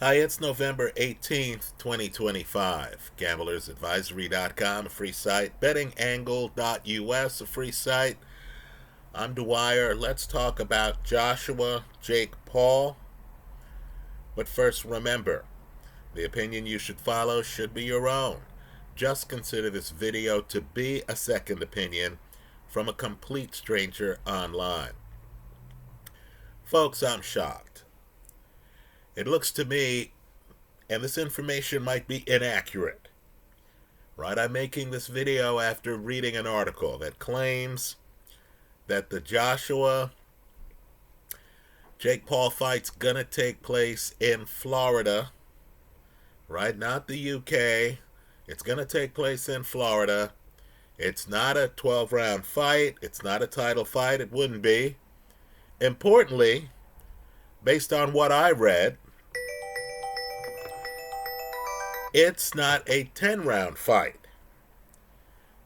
Hi, it's November 18th, 2025. GamblersAdvisory.com, a free site. BettingAngle.us, a free site. I'm Dwyer. Let's talk about Joshua Jake Paul. But first, remember, the opinion you should follow should be your own. Just consider this video to be a second opinion from a complete stranger online. Folks, I'm shocked. It looks to me, and this information might be inaccurate, right? I'm making this video after reading an article that claims that the Joshua Jake Paul fight's gonna take place in Florida, right? Not the UK. It's gonna take place in Florida. It's not a 12-round fight. It's not a title fight. It wouldn't be. Importantly, based on what I read, it's not a 10-round fight.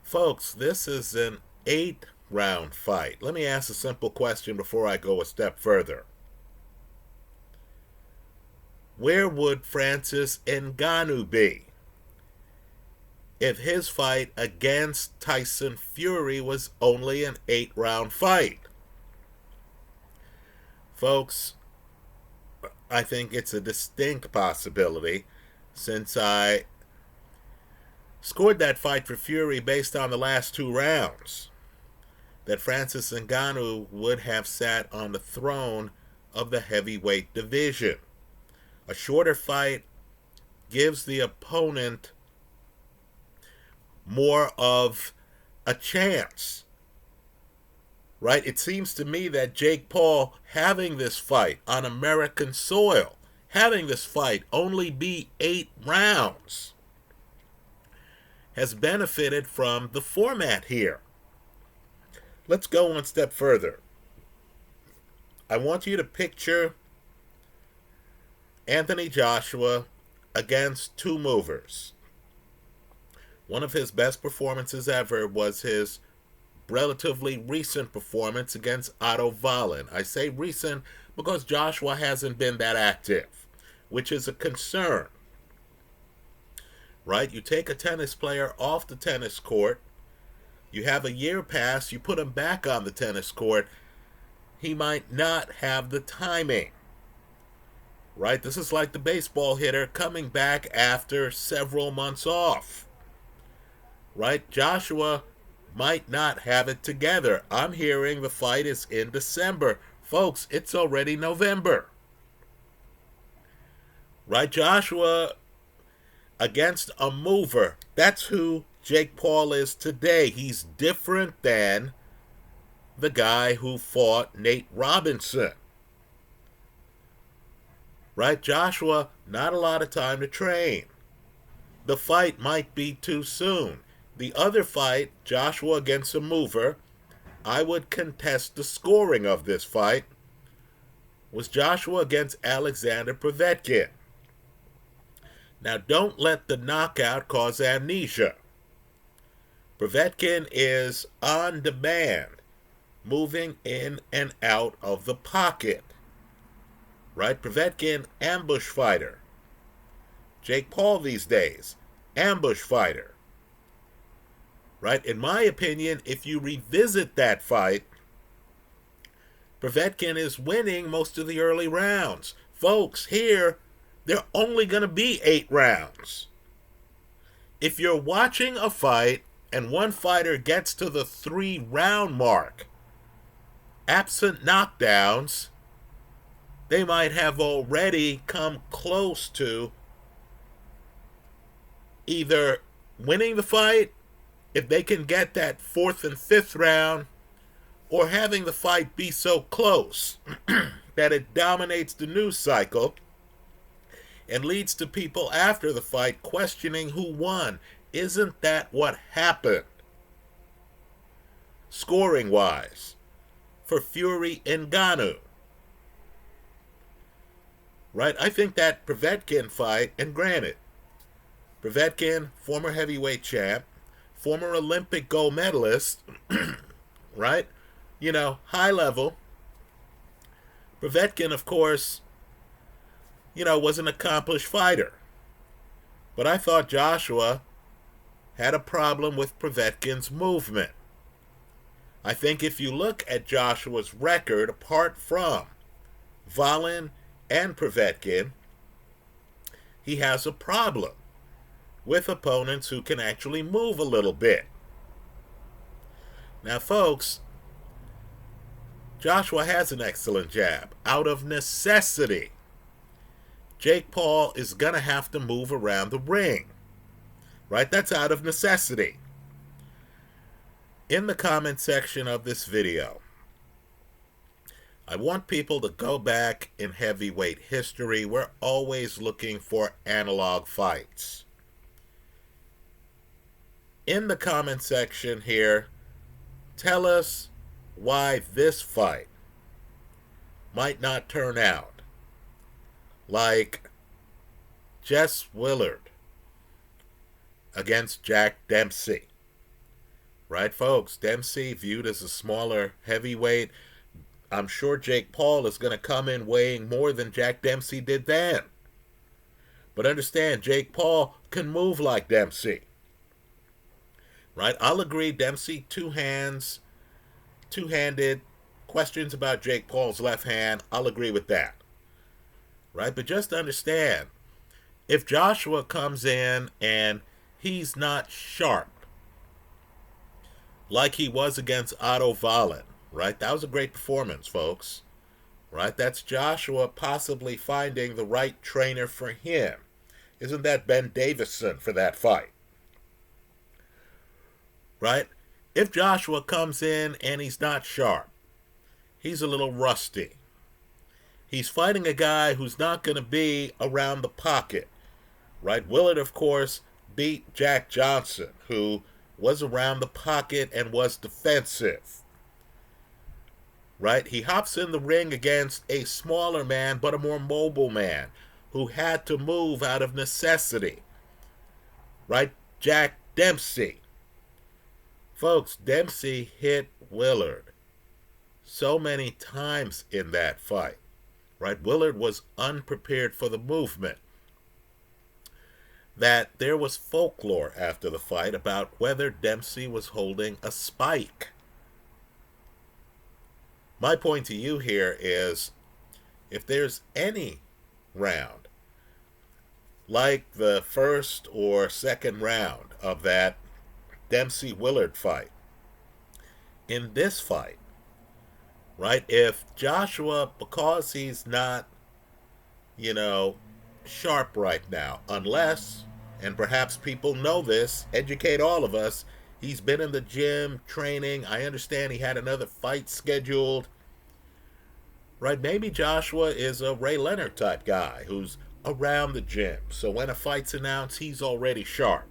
Folks, this is an 8-round fight. Let me ask a simple question before I go a step further. Where would Francis Ngannou be if his fight against Tyson Fury was only an 8-round fight? Folks, I think it's a distinct possibility, since I scored that fight for Fury based on the last 2 rounds, that Francis Ngannou would have sat on the throne of the heavyweight division. A shorter fight gives the opponent more of a chance, right? It seems to me that Jake Paul having this fight on American soil, having this fight only be 8 rounds, has benefited from the format here. Let's go one step further. I want you to picture Anthony Joshua against 2 movers. One of his best performances ever was his relatively recent performance against Otto Wallin. I say recent because Joshua hasn't been that active, which is a concern, right? You take a tennis player off the tennis court, you have a year pass, you put him back on the tennis court, he might not have the timing, right? This is like the baseball hitter coming back after several months off, right? Joshua might not have it together. I'm hearing the fight is in December. Folks, it's already November, right? Joshua against a mover. That's who Jake Paul is today. He's different than the guy who fought Nate Robinson, right? Joshua, not a lot of time to train. The fight might be too soon. The other fight, Joshua against a mover, I would contest the scoring of this fight, was Joshua against Alexander Povetkin. Now, don't let the knockout cause amnesia. Povetkin is on demand, moving in and out of the pocket, right? Povetkin, ambush fighter. Jake Paul these days, ambush fighter, right? In my opinion, if you revisit that fight, Povetkin is winning most of the early rounds. Folks, here, they're only going to be 8 rounds. If you're watching a fight and one fighter gets to the 3-round mark, absent knockdowns, they might have already come close to either winning the fight, if they can get that 4th and 5th round, or having the fight be so close that it dominates the news cycle and leads to people after the fight questioning who won. Isn't that what happened, scoring-wise, for Fury Ngannou? Right? I think that Povetkin fight, and granted, Povetkin, former heavyweight champ, former Olympic gold medalist, right? You know, high level. Povetkin, of course, was an accomplished fighter. But I thought Joshua had a problem with Povetkin's movement. I think if you look at Joshua's record, apart from Wallin and Povetkin, he has a problem with opponents who can actually move a little bit. Now, folks, Joshua has an excellent jab out of necessity. Jake Paul is going to have to move around the ring, right? That's out of necessity. In the comment section of this video, I want people to go back in heavyweight history. We're always looking for analog fights. In the comment section here, tell us why this fight might not turn out like Jess Willard against Jack Dempsey. Right, folks? Dempsey viewed as a smaller heavyweight. I'm sure Jake Paul is going to come in weighing more than Jack Dempsey did then. But understand, Jake Paul can move like Dempsey. Right? I'll agree, Dempsey, two-handed. Questions about Jake Paul's left hand, I'll agree with that. Right? But just understand, if Joshua comes in and he's not sharp, like he was against Otto Wallin, right? That was a great performance, folks. Right? That's Joshua possibly finding the right trainer for him. Isn't that Ben Davison for that fight? Right? If Joshua comes in and he's not sharp, he's a little rusty. He's fighting a guy who's not going to be around the pocket. Right? Willard, of course, beat Jack Johnson, who was around the pocket and was defensive. Right? He hops in the ring against a smaller man, but a more mobile man, who had to move out of necessity. Right? Jack Dempsey. Folks, Dempsey hit Willard so many times in that fight. Right? Willard was unprepared for the movement. That there was folklore after the fight about whether Dempsey was holding a spike. My point to you here is, if there's any round, like the first or second round of that Dempsey-Willard fight, in this fight, right, if Joshua, because he's not, sharp right now, unless, and perhaps people know this, educate all of us, he's been in the gym training. I understand he had another fight scheduled. Right? Maybe Joshua is a Ray Leonard type guy who's around the gym. So when a fight's announced, he's already sharp.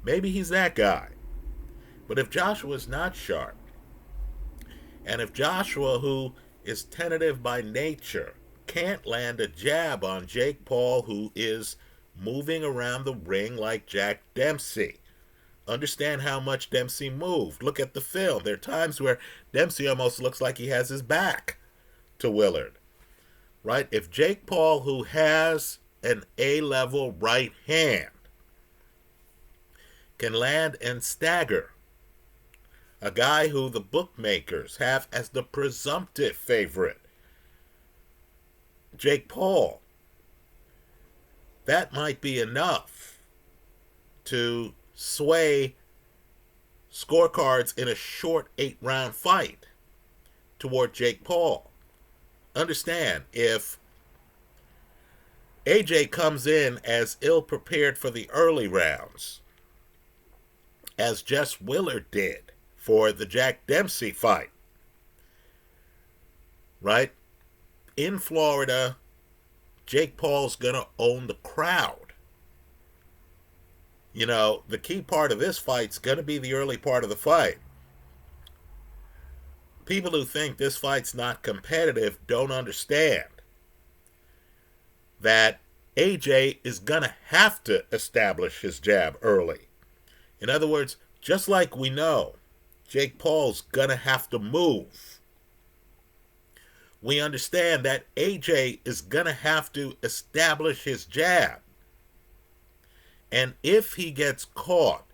Maybe he's that guy. But if Joshua's not sharp, and if Joshua, who is tentative by nature, can't land a jab on Jake Paul, who is moving around the ring like Jack Dempsey. Understand how much Dempsey moved. Look at the film. There are times where Dempsey almost looks like he has his back to Willard. Right? If Jake Paul, who has an A-level right hand, can land and stagger a guy who the bookmakers have as the presumptive favorite, Jake Paul, that might be enough to sway scorecards in a short 8-round fight toward Jake Paul. Understand, if AJ comes in as ill-prepared for the early rounds, as Jess Willard did for the Jack Dempsey fight, right? In Florida, Jake Paul's going to own the crowd. The key part of this fight's going to be the early part of the fight. People who think this fight's not competitive don't understand that AJ is going to have to establish his jab early. In other words, just like we know, Jake Paul's going to have to move. we understand that AJ is going to have to establish his jab. And if he gets caught,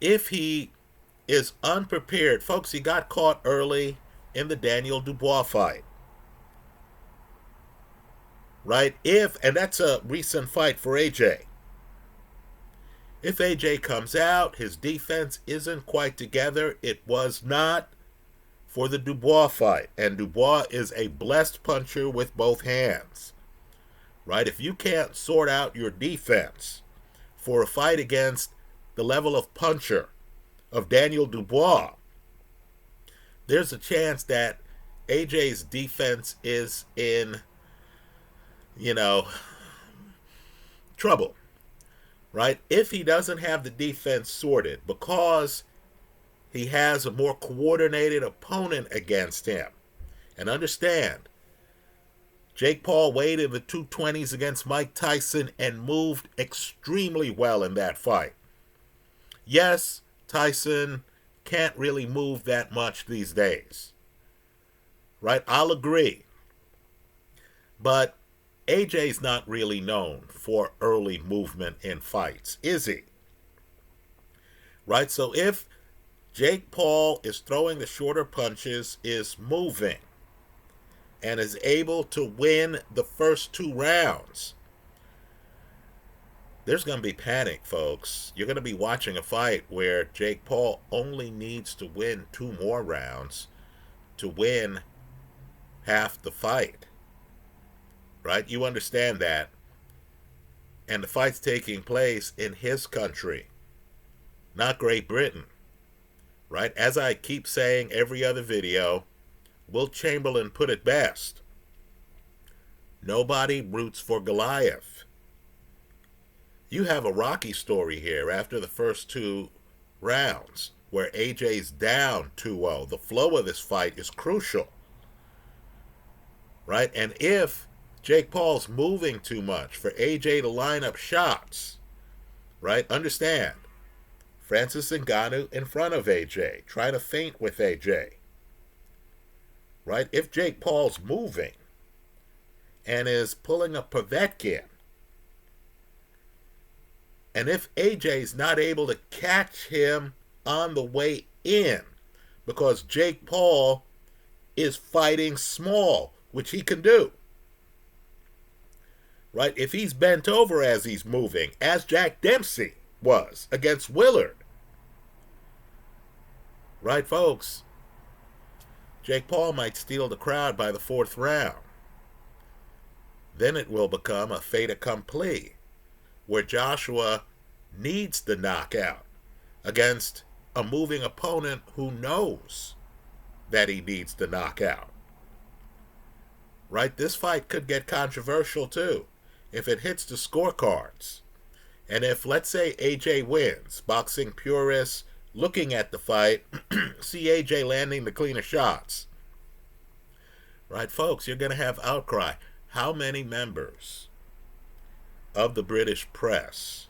if he is unprepared, folks, he got caught early in the Daniel Dubois fight. Right? And that's a recent fight for AJ. If AJ comes out, his defense isn't quite together. It was not for the Dubois fight. And Dubois is a blessed puncher with both hands. Right? If you can't sort out your defense for a fight against the level of puncher of Daniel Dubois, there's a chance that AJ's defense is in, trouble. Right? If he doesn't have the defense sorted because he has a more coordinated opponent against him. And understand, Jake Paul weighed in the 220s against Mike Tyson and moved extremely well in that fight. Yes, Tyson can't really move that much these days. Right? I'll agree. But AJ's not really known for early movement in fights, is he? Right? So if Jake Paul is throwing the shorter punches, is moving, and is able to win the first 2 rounds, there's going to be panic, folks. You're going to be watching a fight where Jake Paul only needs to win 2 more rounds to win half the fight. Right? You understand that. And the fight's taking place in his country, not Great Britain. Right? As I keep saying every other video, Wilt Chamberlain put it best. Nobody roots for Goliath. You have a Rocky story here after the first 2 rounds where AJ's down 2-0. The flow of this fight is crucial. Right? And if Jake Paul's moving too much for AJ to line up shots, right? Understand, Francis Ngannou in front of AJ, trying to feint with AJ. Right? If Jake Paul's moving and is pulling a Povetkin, and if AJ's not able to catch him on the way in because Jake Paul is fighting small, which he can do. Right? If he's bent over as he's moving, as Jack Dempsey was against Willard. Right, folks? Jake Paul might steal the crowd by the 4th round. Then it will become a fait accompli, where Joshua needs the knockout against a moving opponent who knows that he needs the knockout. Right? This fight could get controversial too if it hits the scorecards. And if, let's say, AJ wins, boxing purists looking at the fight see AJ landing the cleaner shots. Right, folks, you're going to have outcry. How many members of the British press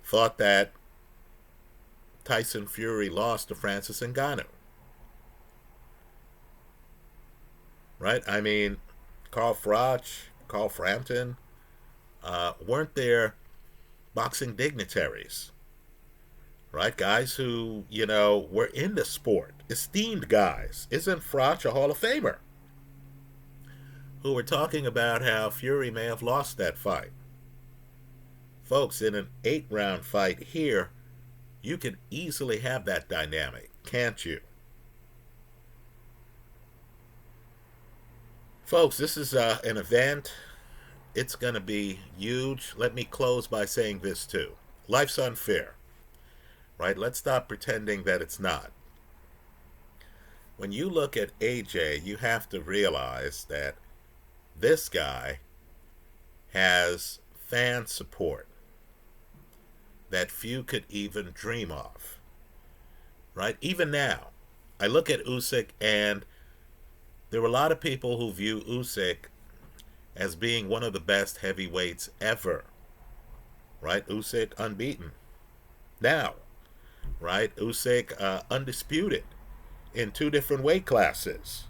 thought that Tyson Fury lost to Francis Ngannou? Right? I mean, Carl Froch, Carl Frampton, weren't there boxing dignitaries? Right? Guys who, were in the sport. Esteemed guys. Isn't Froch a Hall of Famer? Who were talking about how Fury may have lost that fight. Folks, in an 8-round fight here, you can easily have that dynamic, can't you? Folks, this is an event. It's going to be huge. Let me close by saying this too. Life's unfair. Right? Let's stop pretending that it's not. When you look at AJ, you have to realize that this guy has fan support that few could even dream of. Right? Even now, I look at Usyk, and there were a lot of people who view Usyk as being one of the best heavyweights ever. Right? Usyk unbeaten. Now, right? Usyk undisputed in two different weight classes,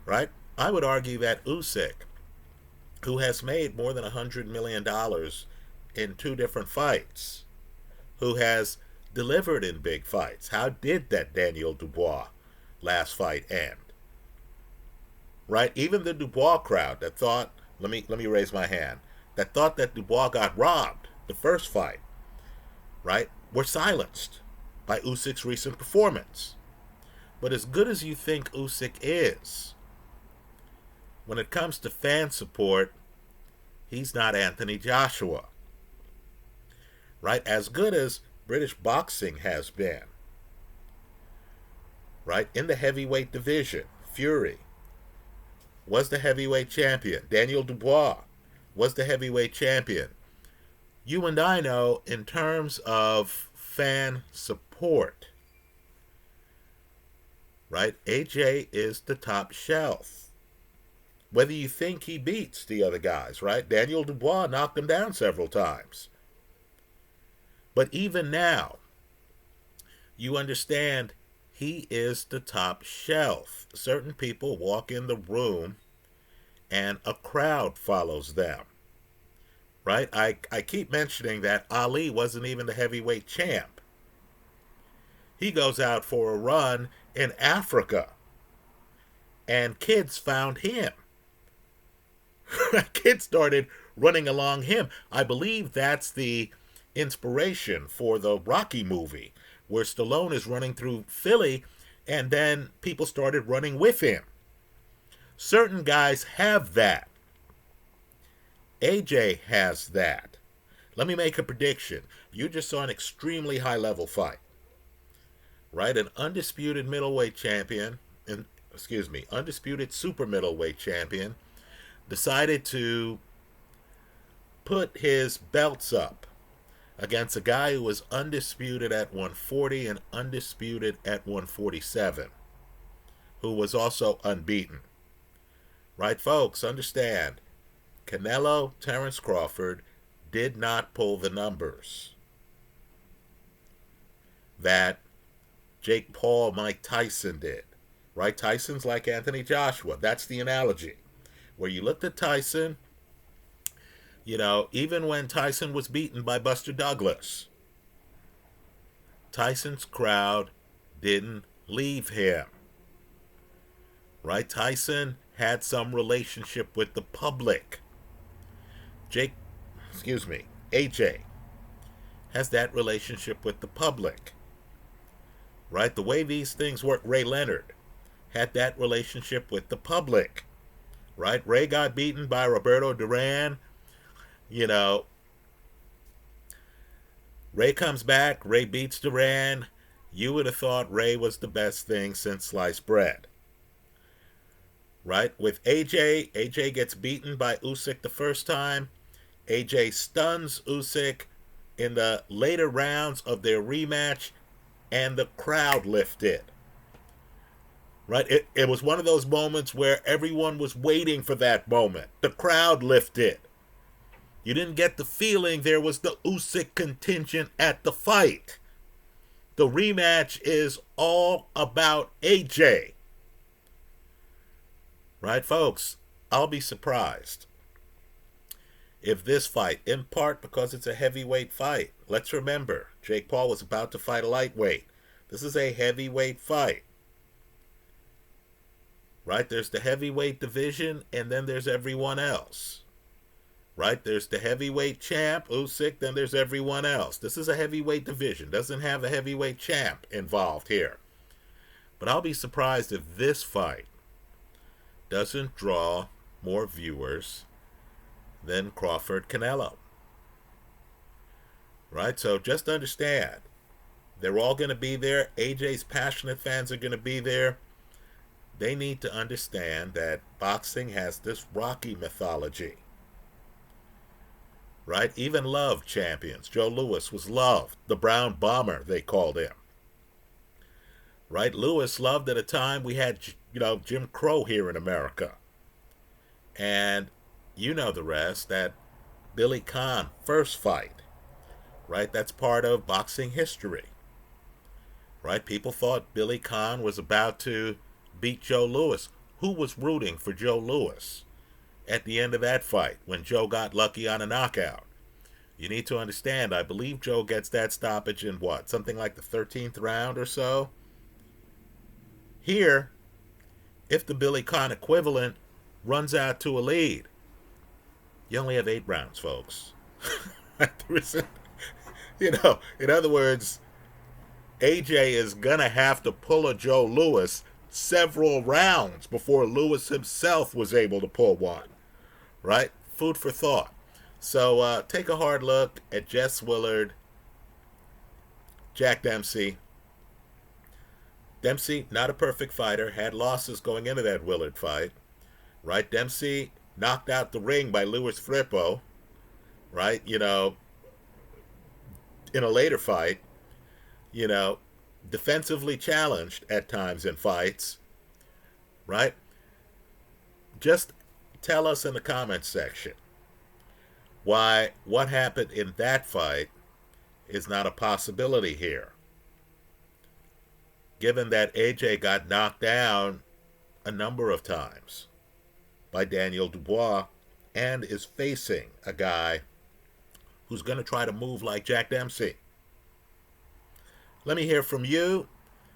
right? I would argue that Usyk, who has made more than $100 million in two different fights, who has delivered in big fights. How did that Daniel Dubois last fight end? Right? Even the Dubois crowd that thought, let me raise my hand, that thought that Dubois got robbed the first fight, right, were silenced by Usyk's recent performance. But as good as you think Usyk is, when it comes to fan support, he's not Anthony Joshua. Right? As good as British boxing has been, right, in the heavyweight division, Fury was the heavyweight champion. Daniel Dubois was the heavyweight champion. You and I know, in terms of fan support, right, AJ is the top shelf. Whether you think he beats the other guys, right? Daniel Dubois knocked him down several times. But even now, you understand he is the top shelf. Certain people walk in the room and a crowd follows them. Right? I keep mentioning that Ali wasn't even the heavyweight champ. He goes out for a run in Africa, and kids found him. Kids started running along him. I believe that's the inspiration for the Rocky movie, where Stallone is running through Philly, and then people started running with him. Certain guys have that. AJ has that. Let me make a prediction. You just saw an extremely high-level fight, right? An undisputed middleweight champion, undisputed super middleweight champion, decided to put his belts up against a guy who was undisputed at 140 and undisputed at 147, who was also unbeaten. Right, folks? Understand, Canelo, Terence Crawford did not pull the numbers that Jake Paul, Mike Tyson did. Right? Tyson's like Anthony Joshua. That's the analogy. Where you looked at Tyson, you know, even when Tyson was beaten by Buster Douglas, Tyson's crowd didn't leave him. Right? Tyson had some relationship with the public. AJ has that relationship with the public. Right? The way these things work, Ray Leonard had that relationship with the public. Right? Ray got beaten by Roberto Duran. You know, Ray comes back, Ray beats Duran. You would have thought Ray was the best thing since sliced bread. Right? With AJ gets beaten by Usyk the first time. AJ stuns Usyk in the later rounds of their rematch, and the crowd lifted. Right? It was one of those moments where everyone was waiting for that moment. The crowd lifted. You didn't get the feeling there was the Usyk contingent at the fight. The rematch is all about AJ. Right, folks? I'll be surprised if this fight, in part because it's a heavyweight fight. Let's remember, Jake Paul was about to fight a lightweight. This is a heavyweight fight. Right? There's the heavyweight division, and then there's everyone else. Right? There's the heavyweight champ, Usyk, then there's everyone else. This is a heavyweight division. Doesn't have a heavyweight champ involved here. But I'll be surprised if this fight doesn't draw more viewers than Crawford-Canelo. Right? So just understand, they're all going to be there. AJ's passionate fans are going to be there. They need to understand that boxing has this Rocky mythology. Right? Even loved champions. Joe Louis was loved. The Brown Bomber, they called him. Right? Louis loved at a time we had, Jim Crow here in America. And you know the rest, that Billy Conn first fight. Right? That's part of boxing history. right? People thought Billy Conn was about to beat Joe Louis. Who was rooting for Joe Louis at the end of that fight when Joe got lucky on a knockout? You need to understand, I believe Joe gets that stoppage in what? Something like the 13th round or so? Here, if the Billy Conn equivalent runs out to a lead, you only have 8 rounds, folks. In other words, AJ is going to have to pull a Joe Louis several rounds before Louis himself was able to pull one, right? Food for thought. So take a hard look at Jess Willard, Jack Dempsey. Dempsey, not a perfect fighter, had losses going into that Willard fight, right? Dempsey knocked out the ring by Louis Frippo, right? In a later fight, you know, defensively challenged at times in fights, right? Just tell us in the comments section why what happened in that fight is not a possibility here, given that AJ got knocked down a number of times by Daniel Dubois and is facing a guy who's going to try to move like Jack Dempsey. Let me hear from you.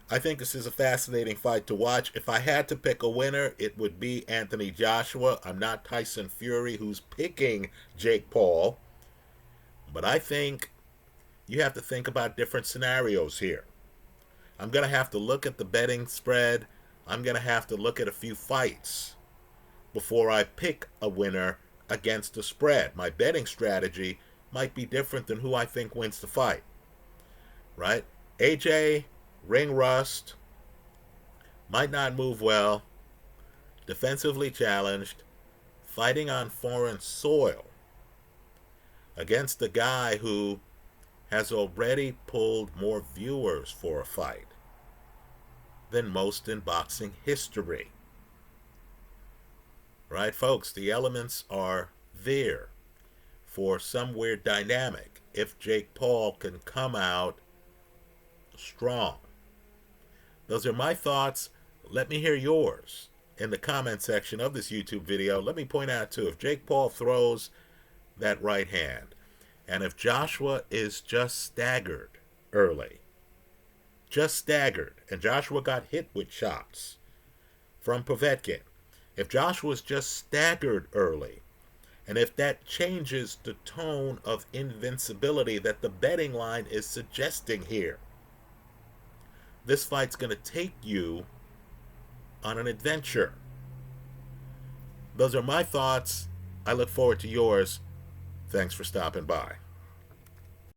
I think this is a fascinating fight to watch. If I had to pick a winner, it would be Anthony Joshua. I'm not Tyson Fury, who's picking Jake Paul. But I think you have to think about different scenarios here. I'm going to have to look at the betting spread. I'm going to have to look at a few fights before I pick a winner against the spread. My betting strategy might be different than who I think wins the fight, right? AJ, ring rust, might not move well, defensively challenged, fighting on foreign soil against a guy who has already pulled more viewers for a fight than most in boxing history. Right, folks? The elements are there for some weird dynamic if Jake Paul can come out strong. Those are my thoughts. Let me hear yours in the comment section of this YouTube video. Let me point out too, if Jake Paul throws that right hand, and if Joshua is just staggered early, and Joshua got hit with shots from Povetkin, if Joshua's just staggered early, and if that changes the tone of invincibility that the betting line is suggesting here, this fight's going to take you on an adventure. Those are my thoughts. I look forward to yours. Thanks for stopping by.